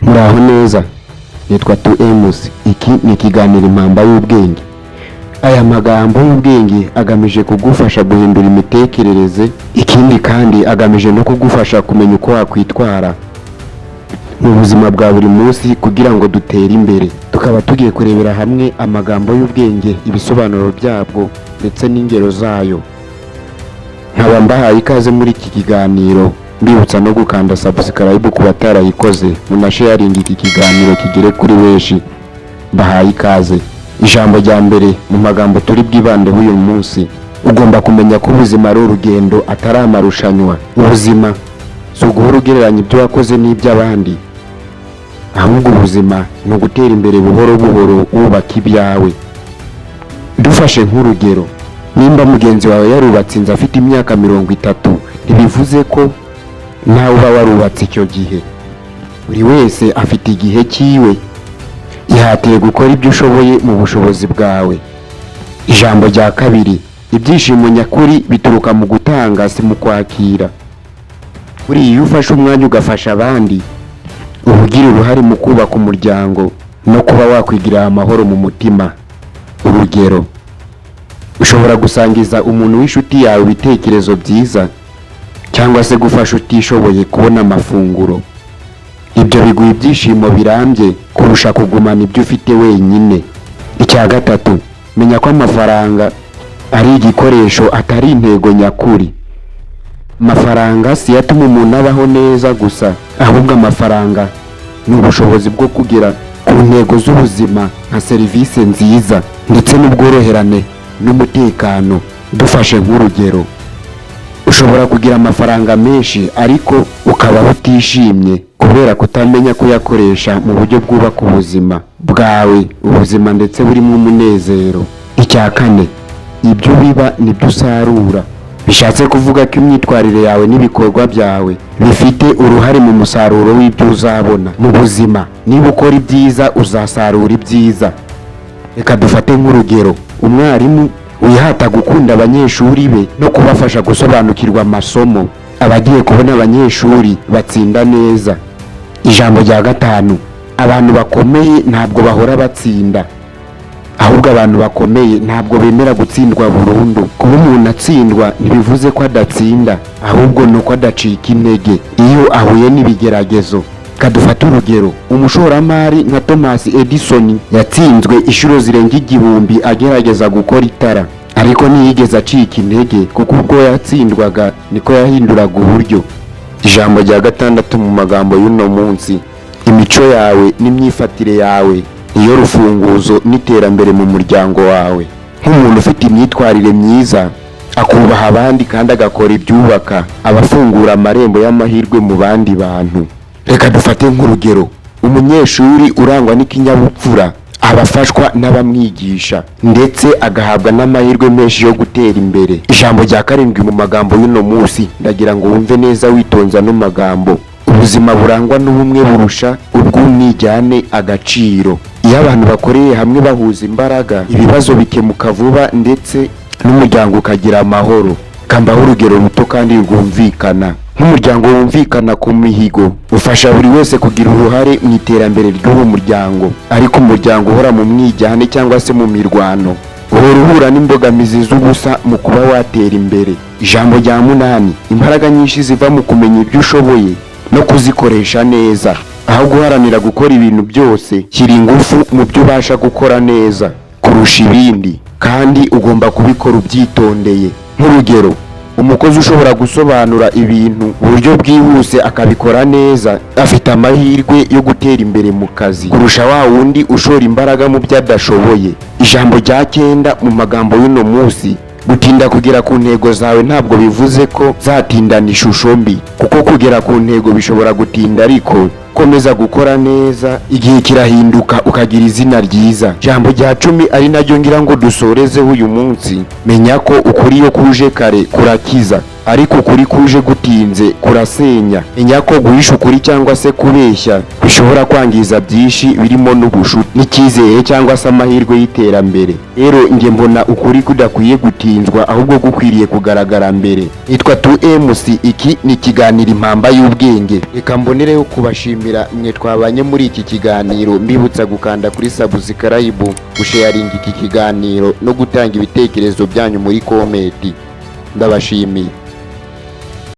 Muraho neza, nitwa 2MC. Iki ni ikiganiro impamba y'ubwenge. Aya magambo y'ubwenge agamije kugufasha guhindura imitekerereze, ikindi kandi agamije no kugufasha kumenya uko wakwitwara mu buzima bwa buri munsi kugira ngo dutere imbere. Tukaba tugiye kurebera hamwe amagambo y'ubwenge, ibisobanuro byabwo ndetse n'ingero zayo. Nkaba mbahaye ikaze muri iki kiganiro, mbibutsa no gukanda subscribe ku batarayikoze, munasharinga iki kiganiro kigere kuri benshi. Mbahaye ikaze. Ijambo rya mbere mu magambo turi bwibande uyu munsi: ugomba kumenya ko ubuzima ari urugendo atari amarushanwa. Ubuzima si uguhora ugereranya ibyo wakoze n'iby'abandi, ahubwo ubuzima ni ugutera imbere buhoro buhoro wubaka ibyawe. Dufashe nk'urugero, nimba mugenzi wawe yarubatse inzu afite imyaka 30, ntibivuze ko nawe uba warubatse icyo gihe. Buri wese afite igihe cyiwe. Ihatire gukora ibyo ushoboye mu bushobozi bwawe. Ijambo rya kabiri: ibyishimo nyakuri bituruka mu gutanga, si mu kwakira. Buri iyo ufashe umwanya ugafasha abandi, uba ugira uruhare mu kubaka umuryango no kuba wakwigirira amahoro mu mutima. Urugero, ushobora gusangiza umuntu w'inshuti yawe ibitekerezo byiza, cyangwa se gufasha utishoboye kubona amafunguro. Ibyo biguha ibyishimo birambye kurusha kugumana ibyo ufite wenyine. Icya gatatu: menya ko amafaranga ari igikoresho atari intego nyakuri. Amafaranga si yatuma umuntu abaho neza gusa, ahubwo amafaranga ni ubushobozi bwo kugera ku ntego z'ubuzima nka serivisi nziza ndetse n'ubworoherane n'umutekano. Dufashe nk'urugero, ushobora kugira amafaranga menshi ariko ukabaho utishimye kubera kutamenya kuyakoresha mu buryo bwubaka ubuzima bwawe, ubuzima ndetse burimo umunezero. Icya kane: ibyo biba nibyo usarura. Bishatse kuvuga ko imyitwarire yawe n'ibikorwa byawe bifite uruhare mu musaruro w'ibyo uzabona mu buzima. Niba ukora ibyiza uzasarura ibyiza. Reka dufate nk'urugero, umwarimu wihata gukunda abanyeshuri be no kubafasha gusobanukirwa amasomo, abagiye kubona abanyeshuri batsinda neza. Ijambo rya gatanu: abantu bakomeye ntabwo bahora batsinda, ahubwo abantu bakomeye ntabwo bemera gutsindwa burundu. Kuba umuntu atsindwa ntibivuze ko adatsinda, ahubwo ni uko adacika intege iyo ahuye n'ibigeragezo. Kadufate urugero, umushoramari nka Thomas Edison yatsinzwe inshuro zirenga 1000 agerageza gukora itara, ariko ntiyigeze acika intege, kuko ubwo yatsindwaga niko yahinduraga uburyo. Ijambo rya gatandatu mu magambo y'uno munsi: imico yawe n'imyifatire yawe niyo rufunguzo n'iterambere mu muryango wawe. Nk'umuntu ufite imyitwarire myiza, akubaha abandi kandi agakora ibyubaka, abafungura amarembo y'amahirwe mu bandi bantu. Reka dufate nk'urugero, umunyeshuri urangwa n'ikinyabupfura abafashwa n'abamwigisha ndetse agahabwa n'amahirwe menshi yo gutera imbere. Ijambo rya karindwi mu magambo y'uno munsi, ndagira ngo wumve neza witonze ano magambo: ubuzima burangwa n'ubumwe burusha ubw'umwijyane agaciro. Iyo abantu bakoreye hamwe bahuza imbaraga, ibibazo bikemuka vuba ndetse n'umuryango ukagira amahoro. Kambaho urugero ruto kandi rwumvikana. Nk'umuryango wumvikana ku mihigo ufasha buri wese kugira uruhare mu iterambere ry'uwo muryango, ariko umuryango uhora mu mwijyane cyangwa se mu mirwano uhora uhura n'imbogamizi z'ubusa mu kuba watera imbere. Ijambo rya munani: imbaraga nyinshi ziva mu kumenya ibyo ushoboye no kuzikoresha neza. Aho guharanira gukora ibintu byose, shyira ingufu mu byo ubasha gukora neza kurusha ibindi, kandi ugomba kubikora ubyitondeye. Nk'urugero, umukozi ushobora gusobanura ibintu mu buryo bwihuse akabikora neza, afite amahirwe yo gutera imbere mu kazi kurusha wa wundi ushora imbaraga mu byo adashoboye. Ijambo rya 9 mu magambo y'uno munsi: gutinda kugera ku ntego zawe ntabwo bivuze ko zatindana ishusho mbi, kuko kugera ku ntego bishobora gutinda, ariko komeza gukora neza, igihe kirahinduka ukagira izina ryiza. Ijambo rya 10 ari naryo ngira ngo dusorezeho uyu munsi: menya ko ukuri iyo kuje kare kurakiza, ariko ukuri kuje gutinze kurasenya. Menya ko guhisha ukuri cyangwa se kubeshya bishobora kwangiza byinshi, birimo n'ubushuti n'icyizere cyangwa se amahirwe y'iterambere. Rero nge mbona ukuri kudakwiye gutinzwa, ahubwo gukwiriye kugaragara mbere. Nitwa 2MC. Iki ni ikiganiro impamba y'ubwenge. Reka mbonereho kubashimira gushimira mwe twabanye muri iki kiganiro, mbibutsa gukanda kuri subscribe, gusharinga iki kiganiro no gutanga ibitekerezo byanyu muri komenti. Ndabashimiye.